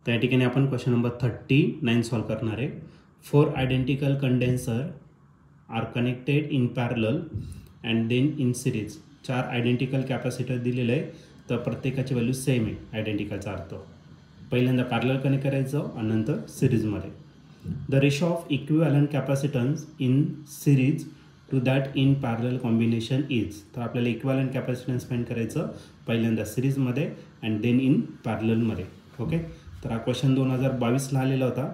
तर या ठिकाणी आपण क्वेश्चन नंबर 39 सॉल्व करणार आहे. 4 identical condenser are connected in parallel and then in series. 4 identical capacitor दिलेले आहे, तर प्रत्येकाची व्हॅल्यू सेम आहे. आयडेंटिकलचा अर्थ पहिल्यांदा पॅरलल कनेक्ट करायचं आणि नंतर सिरीजमध्ये. The ratio of equivalent capacitance in series to that in parallel combination is. तर आपल्याला इक्विव्हॅलंट कॅपॅसिटन्स फाइंड करायचं पहिल्यांदा सिरीजमध्ये अँड देन इन पॅरललमध्ये. ओके, तर हा क्वेश्चन 2022ला आलेला होता.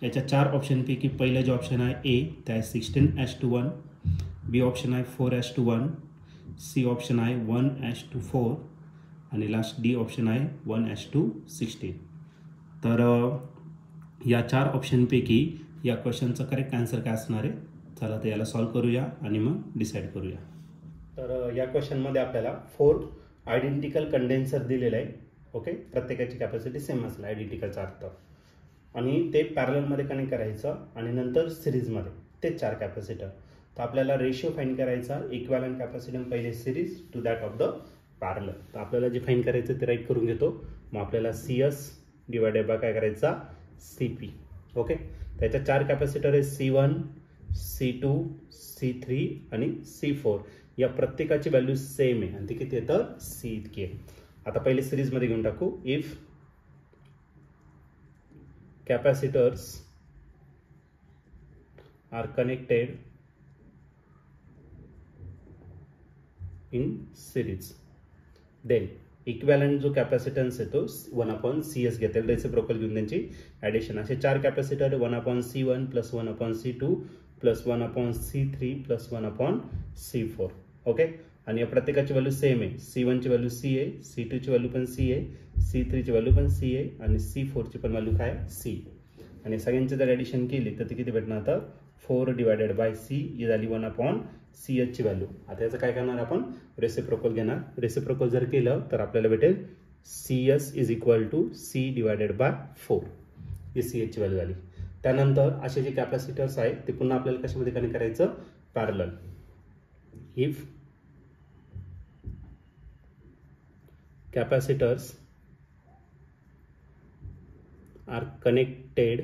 याच्या 4 ऑप्शनपैकी पहिलं जे ऑप्शन आहे ए, ते आहे 16:1, बी ऑप्शन आहे 4:1, सी ऑप्शन आहे 1:4 आणि लास्ट डी ऑप्शन आहे 1:16. तर या 4 ऑप्शनपैकी या क्वेश्चनचं करेक्ट आन्सर काय असणार आहे. चला तर याला सॉल्व करूया आणि मग डिसाईड करूया. तर या क्वेश्चनमध्ये आपल्याला 4 आयडेंटिकल कंडेन्सर दिलेले आहे. ओके, प्रत्येकाची कॅपॅसिटी सेम असेल आयडेंटिकलचा अर्थ, आणि ते पॅरललमध्ये कनेक्ट करायचं आणि नंतर सिरीजमध्ये ते 4 कॅपॅसिटर. तर आपल्याला रेशिओ फाइंड करायचा इक्विव्हॅलंट कॅपॅसिटन्स पहिले series to that of the parallel. तर आपल्याला जे फाइंड करायचं ते राईट करून घेतो. मग आपल्याला CS डिवायडेड बाय काय करायचा CP. ओके, त्याच्या 4 कॅपॅसिटर आहे C1, C2, C3 आणि C4. या प्रत्येकाची व्हॅल्यू सेम आहे आणि ती किती आहे तर C इतकी आहे. आता पहिले सिरीजमध्ये घेऊन टाकू. If capacitors are connected in series, then equivalent जो कॅपॅसिटन्स आहे तो 1/CS घेतील. रेसिप्रोकल घेऊन त्यांची ॲडिशन. असे 4 capacitor 1/C1 + 1/C2 + 1/C3 + 1/C4. Okay, आणि या प्रत्येकाची व्हॅल्यू सेम आहे. C1 ची व्हॅल्यू C आहे, C2 ची व्हॅल्यू पण C आहे, C3 ची व्हॅल्यू पण C आहे आणि C4 ची पण व्हॅल्यू काय C. आणि सगळ्यांची जर ॲडिशन केली तर ती किती भेटणार तर 4 डिवायडेड बाय C ही झाली 1/CS ची व्हॅल्यू. आता याचं काय करणार आपण रेसिप्रोकल घेणार. रेसिप्रोकल जर केलं तर आपल्याला भेटेल CS = C divided by 4. He CS ची व्हॅल्यू झाली. त्यानंतर असे जे कॅपॅसिटर्स आहेत ते पुन्हा आपल्याला कशामध्ये कनेक्ट करायचं parallel. If capacitors are connected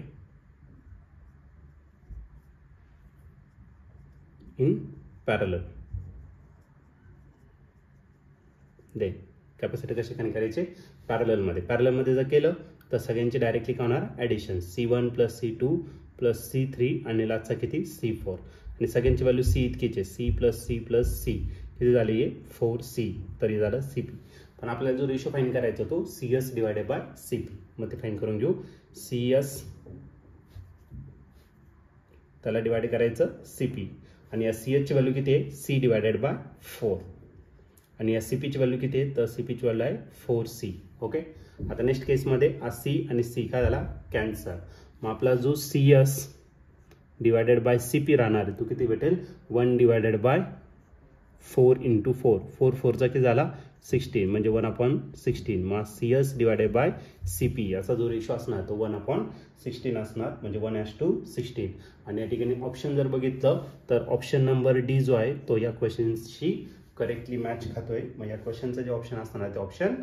in parallel, then capacitor कसे कनेक्ट करायचे पॅरललमध्ये. पॅरललमध्ये जर केलं तर सगळ्यांची डायरेक्टली काय होणार ॲडिशन. C1 + C2 + C3 आणि लास्टचा किती C4. आणि सगळ्यांची व्हॅल्यू C इतकीच आहे. C + C + C किती झाली आहे 4C. तरी झालं CP. पण आपल्याला जो रेशो फाइंड करायचा तो CS डिवायडेड बाय CP. मग ते फाइंड करून घेऊ. CS त्याला डिवाइड करायचं CP आणि या CS ची व्हॅल्यू किती आहे C डिवायडेड बाय 4 आणि या CP ची व्हॅल्यू किती आहे तर CP ची व्हॅल्यू आहे 4C. ओके, आता नेक्स्ट केसमध्ये हा C आणि C काय झाला कॅन्सल. मग आपला जो CS डिवायडेड बाय CP राहणार आहे तो किती भेटेल 1 डिवायडेड बाय 4 × 4. 4 4चा किती झाला 16 म्हणजे 1/16. मग CS डिवायडेड बाय CP याचा जो रेशो असणार तो 1/16 असणार म्हणजे 1:16. आणि या ठिकाणी ऑप्शन जर बघितलं तर ऑप्शन नंबर D जो आहे तो या क्वेश्चनशी करेक्टली मॅच खातोय. मग या क्वेश्चनचं जे ऑप्शन असणार ते ऑप्शन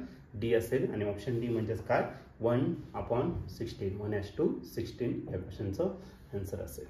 D असेल. आणि ऑप्शन D म्हणजेच काय 1/16 1:16 या क्वेश्चनचं आन्सर असेल.